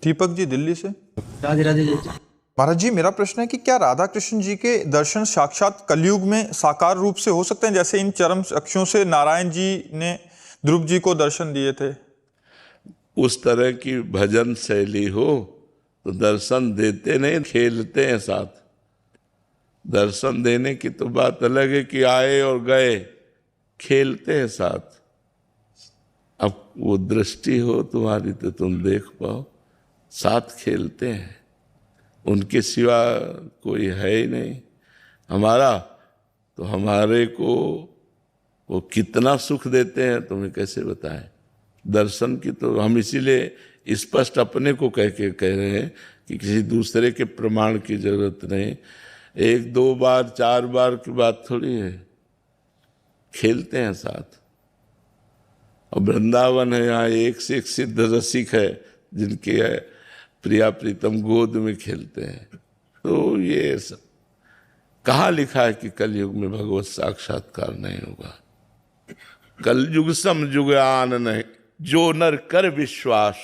दीपक जी दिल्ली से। राधे राधे जी। महाराज जी, मेरा प्रश्न है कि क्या राधा कृष्ण जी के दर्शन साक्षात कलयुग में साकार रूप से हो सकते हैं, जैसे इन चरम अक्षों से नारायण जी ने ध्रुव जी को दर्शन दिए थे? उस तरह की भजन शैली हो तो दर्शन देते नहीं, खेलते हैं साथ। दर्शन देने की तो बात अलग है कि आए और गए, खेलते हैं साथ। अब वो दृष्टि हो तुम्हारी तो तुम देख पाओ, साथ खेलते हैं। उनके सिवा कोई है ही नहीं हमारा, तो हमारे को वो कितना सुख देते हैं तुम्हें कैसे बताएं। दर्शन की तो हम इसीलिए स्पष्ट अपने को कह रहे हैं कि किसी दूसरे के प्रमाण की जरूरत नहीं। 1 2 बार 4 बार की बात थोड़ी है, खेलते हैं साथ। और वृंदावन है, यहाँ एक से एक सिद्ध रसिक है जिनके प्रिया प्रीतम गोद में खेलते हैं। तो ये सब कहाँ लिखा है कि कलयुग में भगवत साक्षात्कार नहीं होगा? कलयुग समयुग आन नहीं, जो नर कर विश्वास,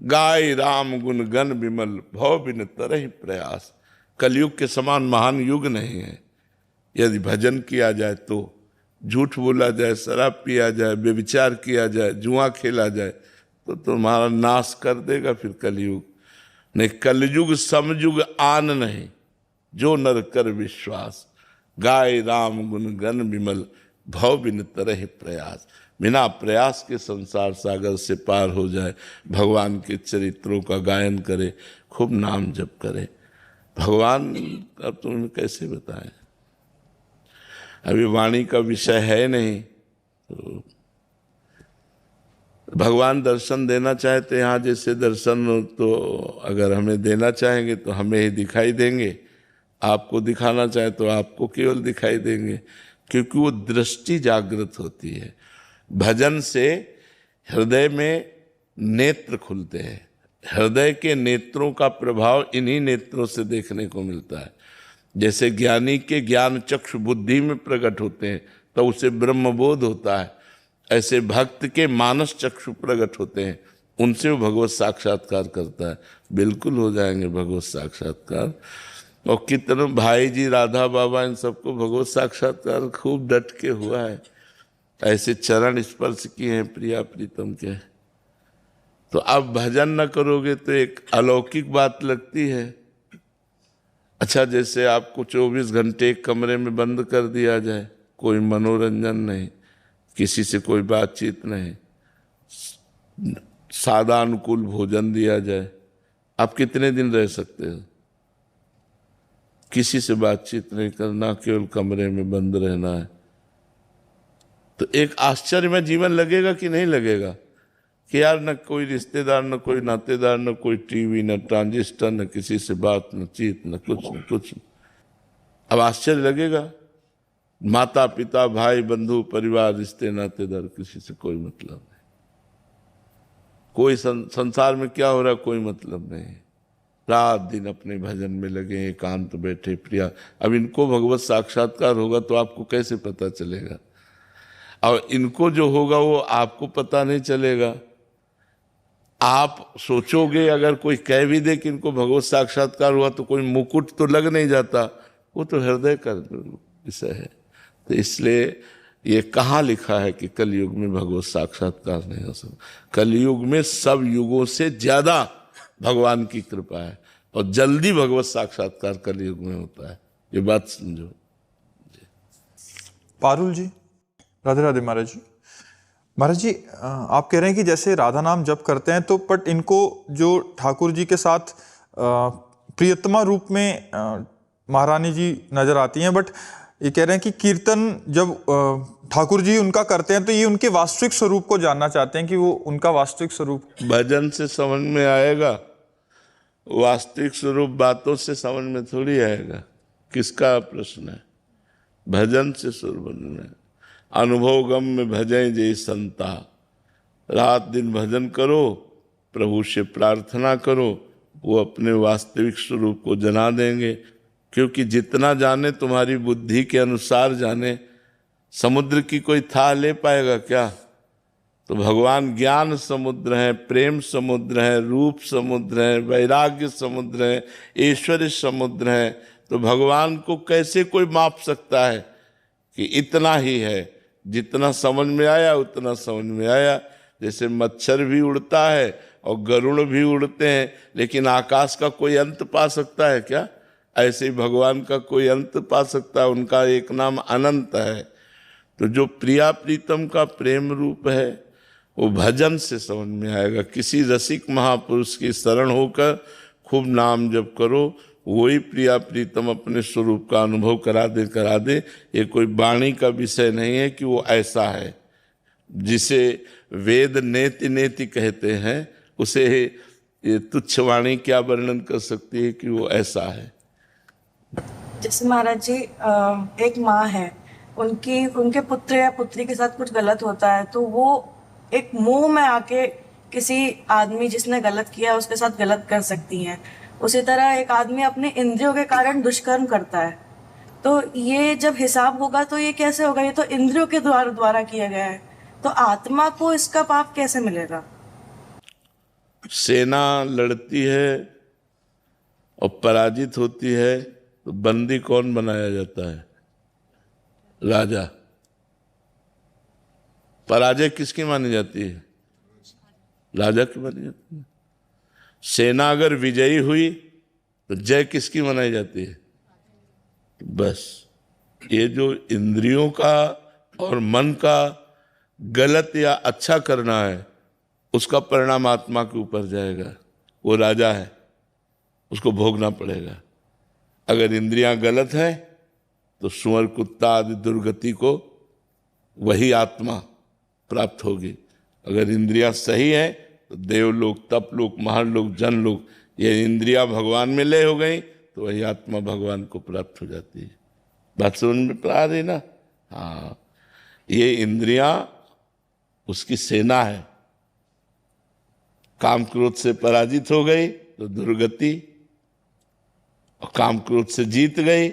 गाय राम गुण गण विमल, भव बिन तरहि प्रयास। कलयुग के समान महान युग नहीं है। यदि भजन किया जाए तो, झूठ बोला जाए, शराब पिया जाए, व्यभिचार किया जाए, जुआ खेला जाए, तो तुम्हारा नाश कर देगा फिर कलयुग। नहीं, कलयुग समयुग आन नहीं, जो नर कर विश्वास, गाय राम गुण गण विमल, भव बिन तरहि प्रयास। बिना प्रयास के संसार सागर से पार हो जाए, भगवान के चरित्रों का गायन करे, खूब नाम जप करे। भगवान का तुम्हें कैसे बताएं, अभी वाणी का विषय है नहीं। तो भगवान दर्शन देना चाहते, यहाँ जैसे दर्शन तो अगर हमें देना चाहेंगे तो हमें ही दिखाई देंगे, आपको दिखाना चाहे तो आपको केवल दिखाई देंगे, क्योंकि वो दृष्टि जागृत होती है। भजन से हृदय में नेत्र खुलते हैं। हृदय के नेत्रों का प्रभाव इन्हीं नेत्रों से देखने को मिलता है। जैसे ज्ञानी के ज्ञान चक्षु बुद्धि में प्रकट होते हैं तो उसे ब्रह्मबोध होता है, ऐसे भक्त के मानस चक्षु प्रकट होते हैं, उनसे वो भगवत साक्षात्कार करता है। बिल्कुल हो जाएंगे भगवत साक्षात्कार। और कितने भाई जी, राधा बाबा, इन सबको भगवत साक्षात्कार खूब डट के हुआ है। ऐसे चरण स्पर्श किए हैं प्रिया प्रीतम के। तो अब भजन न करोगे तो एक अलौकिक बात लगती है। अच्छा, जैसे आपको 24 घंटे एक कमरे में बंद कर दिया जाए, कोई मनोरंजन नहीं, किसी से कोई बातचीत नहीं, सादा अनुकूल भोजन दिया जाए, आप कितने दिन रह सकते हो? किसी से बातचीत नहीं करना, केवल कमरे में बंद रहना है। तो एक आश्चर्यमय जीवन लगेगा कि नहीं लगेगा? कि यार न कोई रिश्तेदार, न कोई नातेदार, न कोई टीवी, न ट्रांजिस्टर, न किसी से बात, न चीत, न कुछ। अब आश्चर्य लगेगा। माता पिता भाई बंधु परिवार रिश्ते नातेदार, किसी से कोई मतलब नहीं। कोई संसार में क्या हो रहा है कोई मतलब नहीं। रात दिन अपने भजन में लगे, एकांत बैठे प्रिया। अब इनको भगवत साक्षात्कार होगा तो आपको कैसे पता चलेगा? और इनको जो होगा वो आपको पता नहीं चलेगा। आप सोचोगे, अगर कोई कह भी दे कि इनको भगवत साक्षात्कार हुआ तो कोई मुकुट तो लग नहीं जाता, वो तो हृदय का विषय है। तो इसलिए ये कहाँ लिखा है कि कलयुग में भगवत साक्षात्कार नहीं हो सकता? कलयुग में सब युगों से ज्यादा भगवान की कृपा है और जल्दी भगवत साक्षात्कार कलयुग में होता है। ये बात समझो। पारुल जी, राधे राधे। महाराज जी, आप कह रहे हैं कि जैसे राधा नाम जप करते हैं तो बट इनको जो ठाकुर जी के साथ प्रियतमा रूप में महारानी जी नजर आती हैं, बट ये कह रहे हैं कि कीर्तन जब ठाकुर जी उनका करते हैं तो ये उनके वास्तविक स्वरूप को जानना चाहते हैं कि वो उनका वास्तविक स्वरूप। भजन से समझ में आएगा, वास्तविक स्वरूप बातों से समझ में थोड़ी आएगा। किसका प्रश्न है? भजन से स्वरूप में अनुभव गम में भजें जय संता। रात दिन भजन करो, प्रभु से प्रार्थना करो, वो अपने वास्तविक स्वरूप को जना देंगे। क्योंकि जितना जाने तुम्हारी बुद्धि के अनुसार जाने। समुद्र की कोई थाह ले पाएगा क्या? तो भगवान ज्ञान समुद्र है, प्रेम समुद्र है, रूप समुद्र है, वैराग्य समुद्र है, ऐश्वर्य समुद्र है। तो भगवान को कैसे कोई माप सकता है कि इतना ही है, जितना समझ में आया उतना समझ में आया। जैसे मच्छर भी उड़ता है और गरुड़ भी उड़ते हैं, लेकिन आकाश का कोई अंत पा सकता है क्या? ऐसे ही भगवान का कोई अंत पा सकता है? उनका एक नाम अनंत है। तो जो प्रिया प्रीतम का प्रेम रूप है वो भजन से समझ में आएगा। किसी रसिक महापुरुष की शरण होकर खूब नाम जप करो, वही प्रिया प्रीतम अपने स्वरूप का अनुभव करा दे। ये कोई वाणी का विषय नहीं है कि वो ऐसा है। जिसे वेद नेति नेति कहते हैं, उसे ये तुच्छ वाणी क्या वर्णन कर सकती है कि वो ऐसा है। जैसे महाराज जी, एक माँ है, उनके पुत्र या पुत्री के साथ कुछ गलत होता है तो वो एक मोह में आके किसी आदमी जिसने गलत किया उसके साथ गलत कर सकती हैं। उसी तरह एक आदमी अपने इंद्रियों के कारण दुष्कर्म करता है, तो ये जब हिसाब होगा तो ये कैसे होगा? ये तो इंद्रियों के द्वारा किया गया है, तो आत्मा को इसका पाप कैसे मिलेगा? सेना लड़ती है और पराजित होती है तो बंदी कौन बनाया जाता है? राजा। पराजय किसकी मानी जाती है? राजा की मानी जाती है। सेना अगर विजयी हुई तो जय किसकी मनाई जाती है? बस ये जो इंद्रियों का और मन का गलत या अच्छा करना है, उसका परिणाम आत्मा के ऊपर जाएगा। वो राजा है, उसको भोगना पड़ेगा। अगर इंद्रियां गलत है तो सुअर कुत्ता आदि दुर्गति को वही आत्मा प्राप्त होगी। अगर इंद्रियां सही है तो देवलोक, तपलोक, महालोक, जनलोक, ये इंद्रियां भगवान में लय हो गई तो वही आत्मा भगवान को प्राप्त हो जाती है। बात समझ में आ रही ना? हाँ, ये इंद्रियां उसकी सेना है। काम क्रोध से पराजित हो गई तो दुर्गति, और काम क्रोध से जीत गई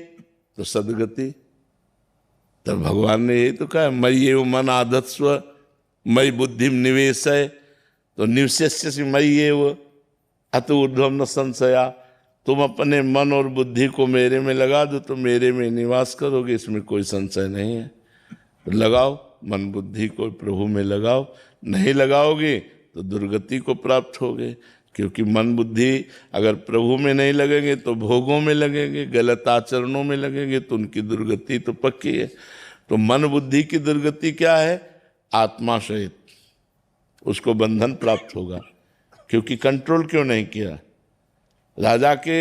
तो सदगति। तब भगवान ने यही तो कहा, मय्येव मन आधत्स्व मयि बुद्धिम निवेशय। तो निवशेष्यसि मय्येव अतः ऊर्ध्वं न संशया। तुम अपने मन और बुद्धि को मेरे में लगा दो तो मेरे में निवास करोगे, इसमें कोई संशय नहीं है। तो लगाओ मन बुद्धि को प्रभु में लगाओ, नहीं लगाओगे तो दुर्गति को प्राप्त होगे। क्योंकि मन बुद्धि अगर प्रभु में नहीं लगेंगे तो भोगों में लगेंगे, गलत आचरणों में लगेंगे, तो उनकी दुर्गति तो पक्की है। तो मन बुद्धि की दुर्गति क्या है? आत्मा सहित उसको बंधन प्राप्त होगा। क्योंकि कंट्रोल क्यों नहीं किया? राजा के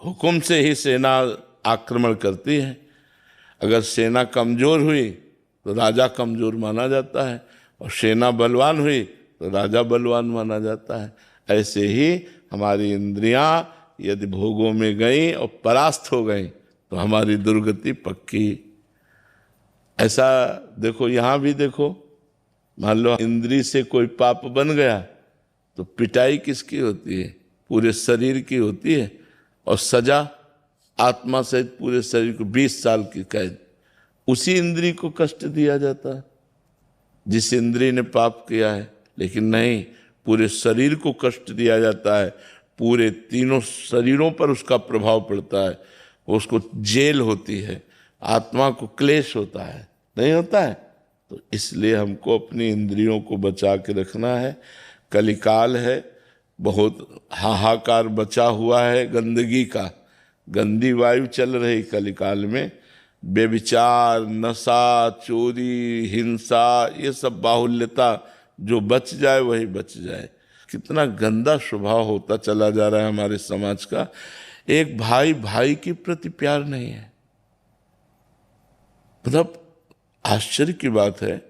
हुक्म से ही सेना आक्रमण करती है। अगर सेना कमजोर हुई तो राजा कमजोर माना जाता है, और सेना बलवान हुई तो राजा बलवान माना जाता है। ऐसे ही हमारी इंद्रियां यदि भोगों में गई और परास्त हो गई तो हमारी दुर्गति पक्की। ऐसा देखो, यहाँ भी देखो, मान लो इंद्री से कोई पाप बन गया तो पिटाई किसकी होती है? पूरे शरीर की होती है, और सजा आत्मा सहित पूरे शरीर को 20 साल की कैद। उसी इंद्री को कष्ट दिया जाता है जिस इंद्री ने पाप किया है, लेकिन नहीं, पूरे शरीर को कष्ट दिया जाता है। पूरे तीनों शरीरों पर उसका प्रभाव पड़ता है। उसको जेल होती है, आत्मा को क्लेश होता है, नहीं होता है? तो इसलिए हमको अपनी इंद्रियों को बचा के रखना है। कलिकाल है, बहुत हाहाकार बचा हुआ है गंदगी का, गंदी वायु चल रही कलिकाल में। बेविचार, नशा, चोरी, हिंसा, ये सब बाहुल्यता, जो बच जाए वही बच जाए। कितना गंदा स्वभाव होता चला जा रहा है हमारे समाज का। एक भाई भाई के प्रति प्यार नहीं है। मतलब आश्चर्य की बात है,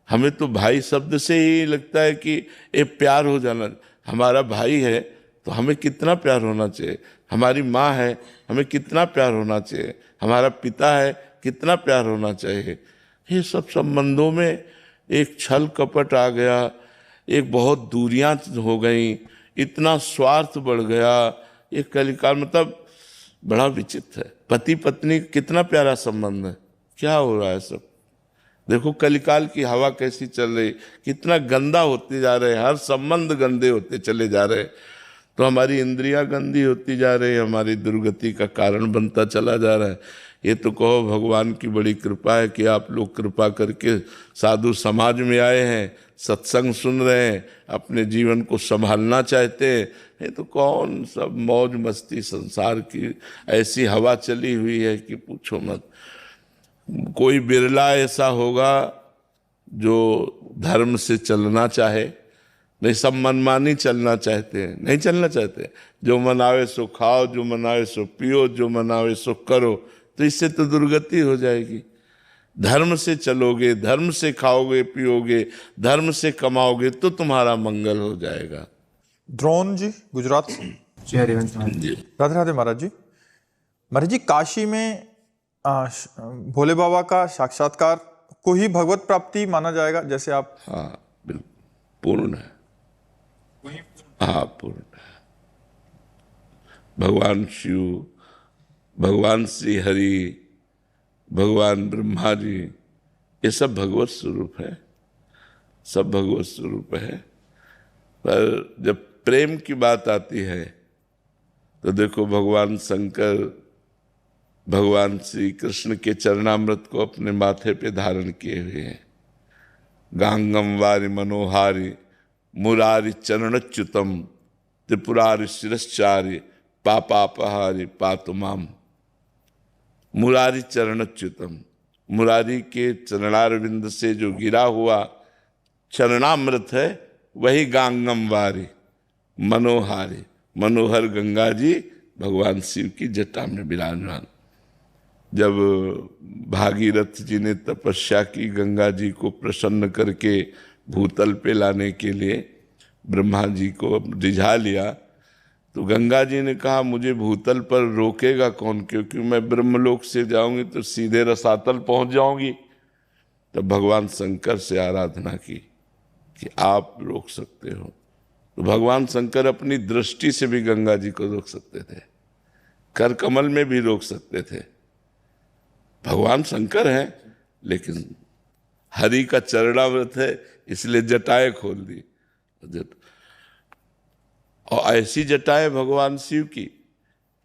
हमें तो भाई शब्द से ही लगता है कि ये प्यार हो जाना। हमारा भाई है तो हमें कितना प्यार होना चाहिए, हमारी माँ है हमें कितना प्यार होना चाहिए, हमारा पिता है कितना प्यार होना चाहिए। ये सब संबंधों में एक छल कपट आ गया, एक बहुत दूरियां हो गई, इतना स्वार्थ बढ़ गया। ये कलिकाल मतलब बड़ा विचित्र है। पति पत्नी कितना प्यारा संबंध है, क्या हो रहा है सब? देखो कलिकाल की हवा कैसी चल रही, कितना गंदा होते जा रहे हैं, हर संबंध गंदे होते चले जा रहे हैं। तो हमारी इंद्रियां गंदी होती जा रही है, हमारी दुर्गति का कारण बनता चला जा रहा है। ये तो कहो भगवान की बड़ी कृपा है कि आप लोग कृपा करके साधु समाज में आए हैं, सत्संग सुन रहे हैं, अपने जीवन को संभालना चाहते हैं। ये तो कौन सब मौज मस्ती संसार की ऐसी हवा चली हुई है कि पूछो मत। कोई बिरला ऐसा होगा जो धर्म से चलना चाहे, नहीं सब मनमानी चलना चाहते हैं, नहीं चलना चाहते। जो मनावे सो खाओ, जो मनावे सो पियो, जो मनावे सो करो, तो इससे तो दुर्गति हो जाएगी। धर्म से चलोगे, धर्म से खाओगे पियोगे, धर्म से कमाओगे तो तुम्हारा मंगल हो जाएगा। द्रोण जी गुजरात से। जय हरिवंश महाराज। जी राधे राधे महाराज जी। महाराज जी, काशी में भोले बाबा का साक्षात्कार को ही भगवत प्राप्ति माना जाएगा, जैसे आप? हाँ बिल्कुल, पूर्ण है। हाँ पूर्ण है। भगवान शिव, भगवान श्री हरि, भगवान ब्रह्मा जी, ये सब भगवत स्वरूप है, सब भगवत स्वरूप है। पर जब प्रेम की बात आती है तो देखो भगवान शंकर भगवान श्री कृष्ण के चरणामृत को अपने माथे पे धारण किए हुए हैं। गांगम वारि मनोहारि मुरारि चरणच्युतम त्रिपुरारि शिरश्चारि पापापहारि पातु माम। मुरारी चरणच्युतम, मुरारी के चरणारविंद से जो गिरा हुआ चरणामृत है वही गांगम वारी मनोहारी। मनोहर गंगा जी भगवान शिव की जटा में विराजमान। जब भागीरथ जी ने तपस्या की गंगा जी को प्रसन्न करके भूतल पे लाने के लिए ब्रह्मा जी को रिझा लिया, तो गंगा जी ने कहा मुझे भूतल पर रोकेगा कौन, क्योंकि मैं ब्रह्मलोक से जाऊंगी तो सीधे रसातल पहुंच जाऊंगी। तब भगवान शंकर से आराधना की कि आप रोक सकते हो। तो भगवान शंकर अपनी दृष्टि से भी गंगा जी को रोक सकते थे, कर कमल में भी रोक सकते थे। भगवान शंकर हैं, लेकिन हरि का चरणामृत है इसलिए जटाएं खोल दी। और ऐसी जटाएं भगवान शिव की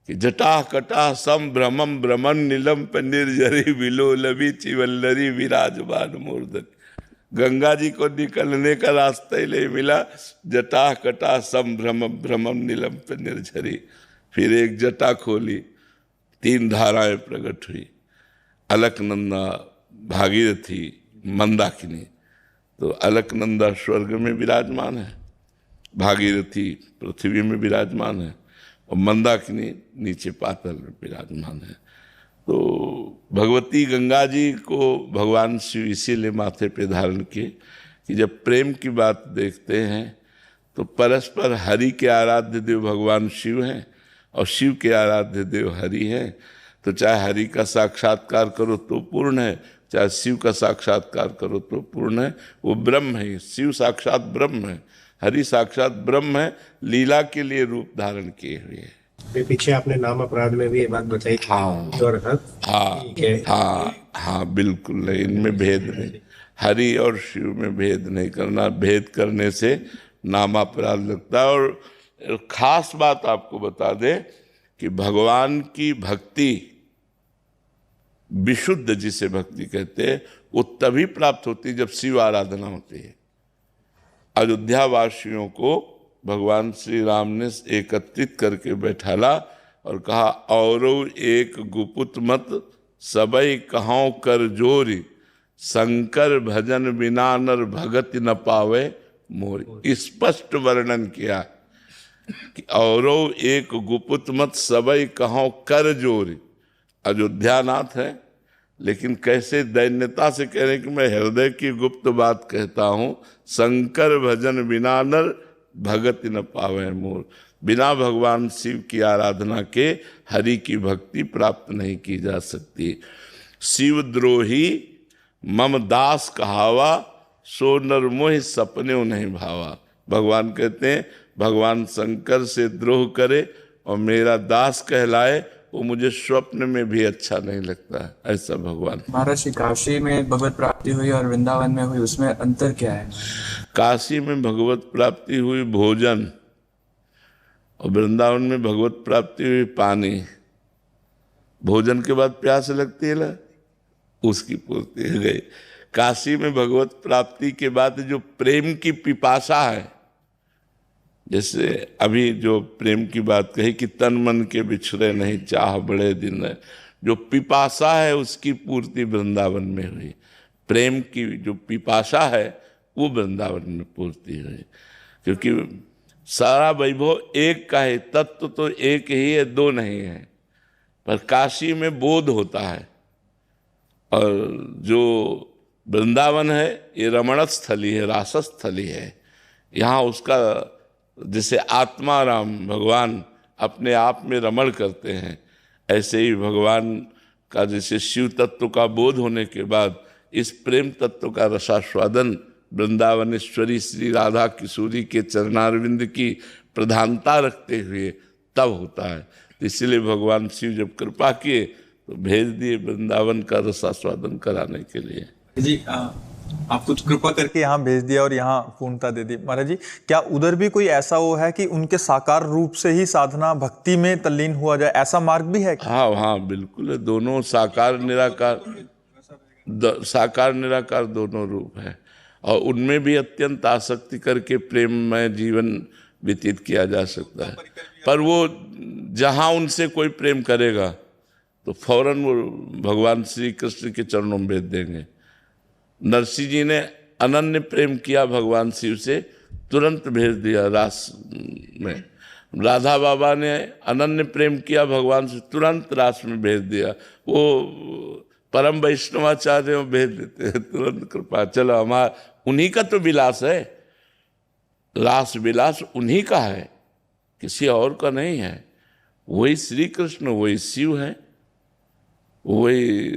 कि जटा कटा सम भ्रमम भ्रमण नीलम पे निर्जरी विलोलवी चिवल्लरी विराजमान मूर्धन। गंगा जी को निकलने का रास्ता ही नहीं मिला। जटा कटा सम भ्रमम भ्रमम नीलम पे निर्झरी। फिर एक जटा खोली, 3 धाराएं प्रकट हुई, अलकनंदा, भागीरथी, मंदाकिनी। तो अलकनंदा स्वर्ग में विराजमान है, भागीरथी पृथ्वी में विराजमान है, और मंदाकिनी नीचे पाताल में विराजमान है। तो भगवती गंगा जी को भगवान शिव इसीलिए माथे पे धारण किए कि जब प्रेम की बात देखते हैं तो परस्पर हरि के आराध्य देव भगवान शिव हैं और शिव के आराध्य देव हरि हैं। तो चाहे हरि का साक्षात्कार करो तो पूर्ण है, चाहे शिव का साक्षात्कार करो तो पूर्ण है। वो ब्रह्म है, शिव साक्षात ब्रह्म है, हरि साक्षात ब्रह्म है, लीला के लिए रूप धारण किए हुए हैं। पीछे आपने नाम अपराध में भी ये बात बताई। हाँ हाँ बिल्कुल नहीं, इनमें भेद नहीं, हरि और शिव में भेद नहीं करना। भेद करने से नामापराध लगता है। और खास बात आपको बता दें कि भगवान की भक्ति विशुद्ध, जिसे भक्ति कहते हैं, वो तभी प्राप्त होती है जब शिव आराधना होती है। अयोध्या वासियों को भगवान श्री राम ने एकत्रित करके बैठाला और कहा औरो एक गुपुत मत सबई कहां कर जोरी, शंकर भजन बिना नर भगत न पावे मोरी। स्पष्ट वर्णन किया कि औरो एक गुपुत मत सबई कहां कर जोरी। अयोध्यानाथ है, लेकिन कैसे दैन्यता से कह रहे कि मैं हृदय की गुप्त बात कहता हूं, शंकर भजन बिना नर भगत न पावे मोर। बिना भगवान शिव की आराधना के हरि की भक्ति प्राप्त नहीं की जा सकती। शिव द्रोही मम दास कहावा, सो नर मोह सपने नहीं भावा। भगवान कहते हैं भगवान शंकर से द्रोह करे और मेरा दास कहलाए, वो मुझे स्वप्न में भी अच्छा नहीं लगता है। ऐसा भगवान। महाराज, काशी में भगवत प्राप्ति हुई और वृंदावन में हुई, उसमें अंतर क्या है? काशी में भगवत प्राप्ति हुई भोजन, और वृंदावन में भगवत प्राप्ति हुई पानी। भोजन के बाद प्यास लगती है ना, उसकी पूर्ति हो गई। काशी में भगवत प्राप्ति के बाद जो प्रेम की पिपासा है, जैसे अभी जो प्रेम की बात कही कि तन मन के बिछड़े नहीं चाह बड़े दिन है, जो पिपासा है उसकी पूर्ति वृंदावन में हुई। प्रेम की जो पिपासा है वो वृंदावन में पूर्ति हुई, क्योंकि सारा वैभव एक का है, तत्व तो एक ही है, दो नहीं है। पर काशी में बोध होता है, और जो वृंदावन है ये रमण स्थली है, रासस्थली है। यहाँ उसका जैसे आत्माराम भगवान अपने आप में रमण करते हैं, ऐसे ही भगवान का जैसे शिव तत्व का बोध होने के बाद इस प्रेम तत्व का रसास्वादन वृंदावनेश्वरी श्री राधा किशोरी के चरणारविंद की प्रधानता रखते हुए तब होता है। तो इसलिए भगवान शिव जब कृपा किए तो भेज दिए वृंदावन का रसास्वादन कराने के लिए। जी आप कुछ कृपा करके यहाँ भेज दिया और यहाँ पूर्णता दे दी। महाराज जी, क्या उधर भी कोई ऐसा वो है कि उनके साकार रूप से ही साधना भक्ति में तल्लीन हुआ जाए, ऐसा मार्ग भी है? हाँ हाँ बिल्कुल, दोनों साकार निराकार दोनों रूप है, और उनमें भी अत्यंत आसक्ति करके प्रेममय जीवन व्यतीत किया जा सकता है। पर वो जहाँ उनसे कोई प्रेम करेगा तो फौरन वो भगवान श्री कृष्ण के चरणों में भेज देंगे। नरसिंह जी ने अनन्य प्रेम किया भगवान शिव से, तुरंत भेज दिया रास में। राधा बाबा ने अनन्य प्रेम किया भगवान से, तुरंत रास में भेज दिया। वो परम वैष्णवाचार्य भेज देते हैं तुरंत कृपा। चलो हमारा उन्हीं का तो विलास है, रास विलास उन्हीं का है, किसी और का नहीं है। वही श्री कृष्ण, वही शिव है, वही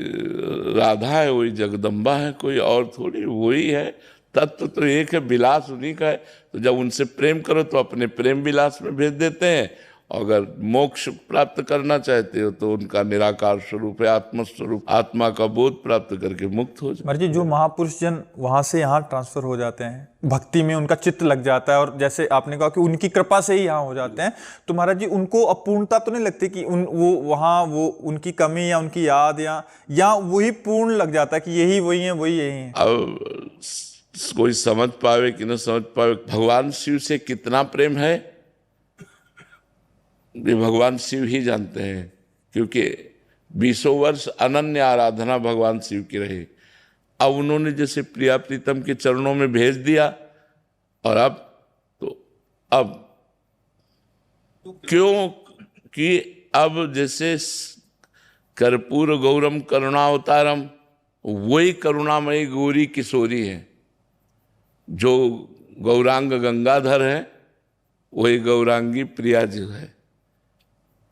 राधा है, वही जगदम्बा है, कोई और थोड़ी, वही है। तत्व तो एक है, विलास उन्हीं का है। तो जब उनसे प्रेम करो तो अपने प्रेम विलास में भेज देते हैं, और अगर मोक्ष प्राप्त करना चाहते हो तो उनका निराकार स्वरूप है, आत्मस्वरूप, आत्मा का बोध प्राप्त करके मुक्त हो जाए। महाराज जी, जो महापुरुष जन वहां से यहाँ ट्रांसफर हो जाते हैं, भक्ति में उनका चित्त लग जाता है, और जैसे आपने कहा कि उनकी कृपा से ही यहाँ हो जाते हैं, तो महाराज जी उनको अपूर्णता तो नहीं लगती कि वो उनकी कमी या उनकी याद या वही पूर्ण लग जाता है कि यही वही है, वही यही है? अब कोई समझ पावे कि न समझ पावे, भगवान शिव से कितना प्रेम है ये भगवान शिव ही जानते हैं, क्योंकि 20 वर्ष अनन्य आराधना भगवान शिव की रही। अब उन्होंने जैसे प्रिया प्रीतम के चरणों में भेज दिया, और अब क्यों कि अब जैसे कर्पूर गौरम करुणावतारम, वही करुणामयी गौरी किशोरी है। जो गौरांग गंगाधर है वही गौरांगी प्रिया जी है।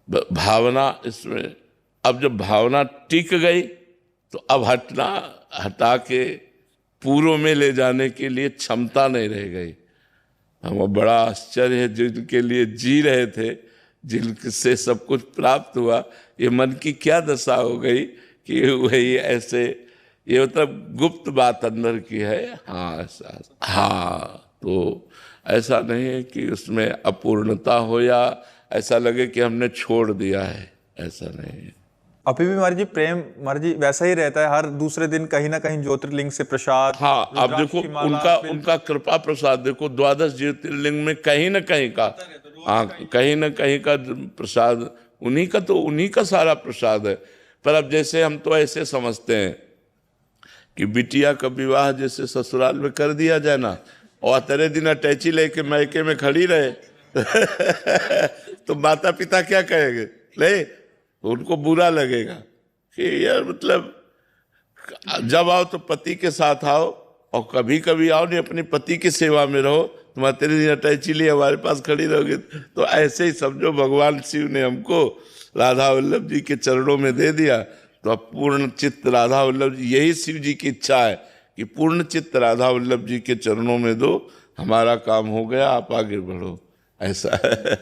भावना इसमें, अब जब भावना टिक गई तो अब हटा के पूर्व में ले जाने के लिए क्षमता नहीं रह गई। हमें बड़ा आश्चर्य है, जिनके लिए जी रहे थे, जिनसे सब कुछ प्राप्त हुआ, ये मन की क्या दशा हो गई कि वही ऐसे, ये मतलब गुप्त बात अंदर की है। हाँ ऐसा, हाँ तो ऐसा नहीं है कि उसमें अपूर्णता हो या ऐसा लगे कि हमने छोड़ दिया है, ऐसा नहीं है। अभी भी महाराज जी प्रेम महाराज जी वैसा ही रहता है, हर दूसरे दिन कहीं ना कहीं ज्योतिर्लिंग से प्रसाद। हाँ अब देखो उनका कृपा प्रसाद देखो, 12 ज्योतिर्लिंग में कहीं ना कहीं का, हाँ कहीं ना कहीं का प्रसाद उन्हीं का, तो उन्हीं का सारा प्रसाद है। पर अब जैसे हम तो ऐसे समझते हैं कि बिटिया का विवाह जैसे ससुराल में कर दिया जाए ना, और तेरे दिन अटैची लेके मैके में खड़ी रहे तो माता पिता क्या कहेंगे? नहीं, उनको बुरा लगेगा कि यार मतलब जब आओ तो पति के साथ आओ, और कभी कभी आओ नहीं अपनी पति की सेवा में रहो, तुम्हारे तेरे दिन अटैची लिए हमारे पास खड़ी रहोगे। तो ऐसे ही समझो भगवान शिव ने हमको राधा वल्लभ जी के चरणों में दे दिया, तो अब पूर्ण चित्त राधा वल्लभ जी, यही शिव जी की इच्छा है कि पूर्ण चित्त राधा वल्लभ जी के चरणों में दो, हमारा काम हो गया, आप आगे बढ़ो, ऐसा है।